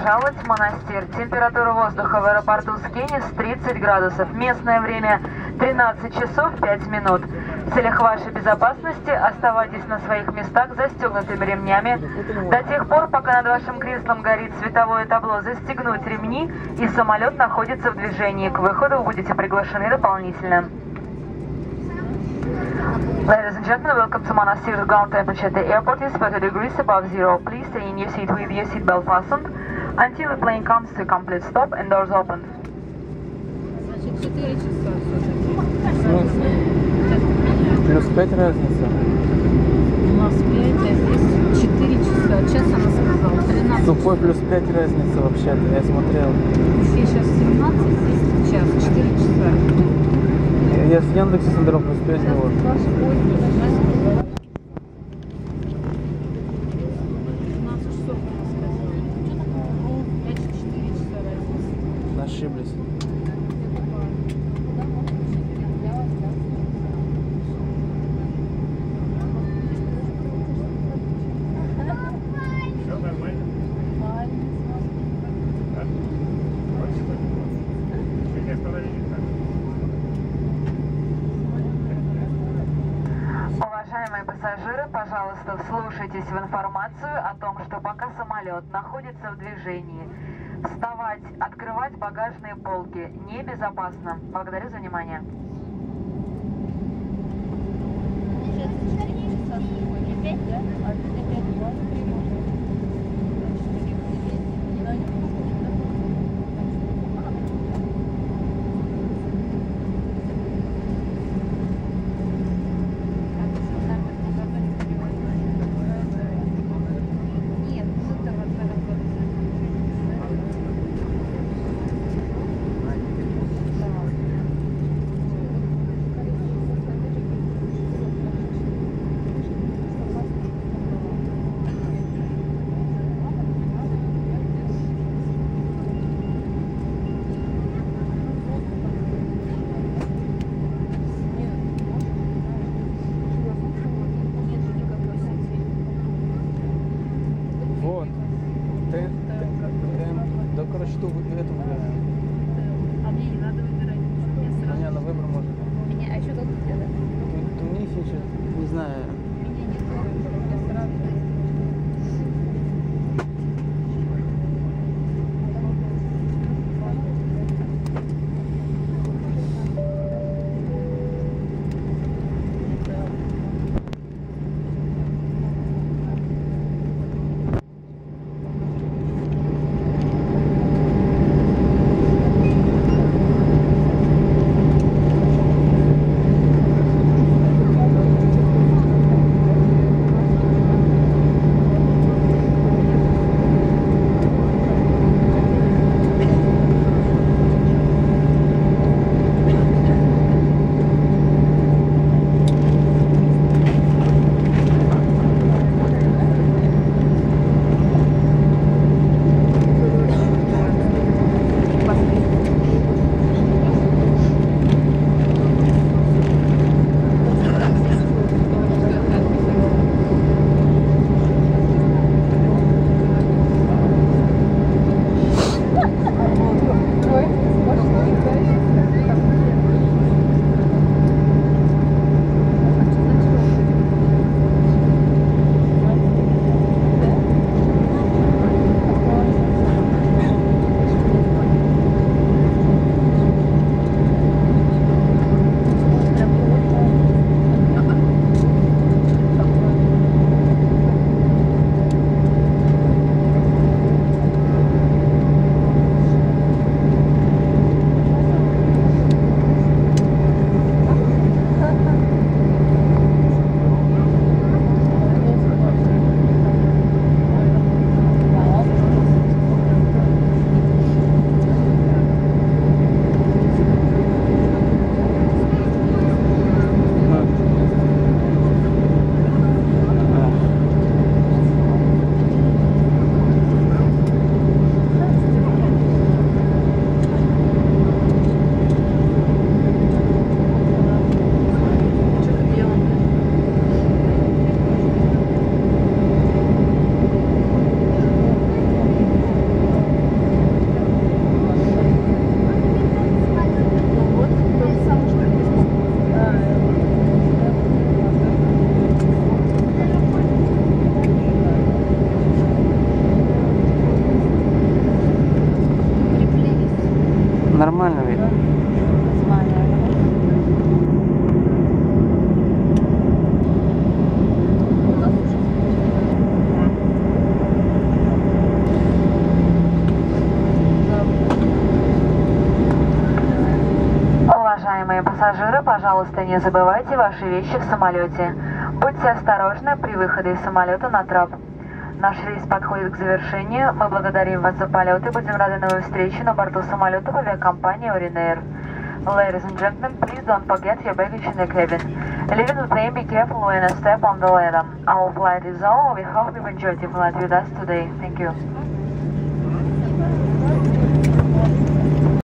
пожаловать в монастырь. Температура воздуха в аэропорту Скенис 30 градусов. Местное время 13 часов 5 минут. В целях вашей безопасности оставайтесь на своих местах застегнутыми ремнями до тех пор, пока над вашим креслом горит световое табло «Застегнуть ремни» и самолет находится в движении. К выходу вы будете приглашены дополнительно. Ladies and gentlemen, welcome to Monastir. The ground temperature at the airport is 30 degrees above zero. Please stay in your seat with your seatbelt fastened until the plane comes to a complete stop and doors open. Значит, 4 часа все-таки. Плюс 5 разница. У нас 5, а здесь 4 часа. Час она сказала, 13. Тупой плюс 5 разница вообще-то, я смотрел. Здесь сейчас 17, здесь час, 4 часа. Я с Яндекса смотрел плюс 5 вот. 15 часов она сказала. 5-4 часа разница. Ошиблись. Уважаемые пассажиры, пожалуйста, вслушайтесь в информацию о том, что пока самолет находится в движении, вставать, открывать багажные полки небезопасно. Благодарю за внимание. Вот. Да, короче, что это выбираем. А мне не надо выбирать ничего. Я сразу. Меня на выбор можно. Меня, а что тут где-то? Тунисича, не знаю. Меня не трогает. Я сразу. Нормально видно. Уважаемые пассажиры, пожалуйста, не забывайте ваши вещи в самолете. Будьте осторожны при выходе из самолета на трап. Наш рейс подходит к завершению. Мы благодарим вас за полет и будем рады новой встрече на борту самолета авиакомпании Orinair. Ladies and gentlemen, please don't forget your baggage in the cabin. Leaving the plane, be careful when you step on the ladder. Our flight is over. We hope you've enjoyed your flight with us today. Thank you.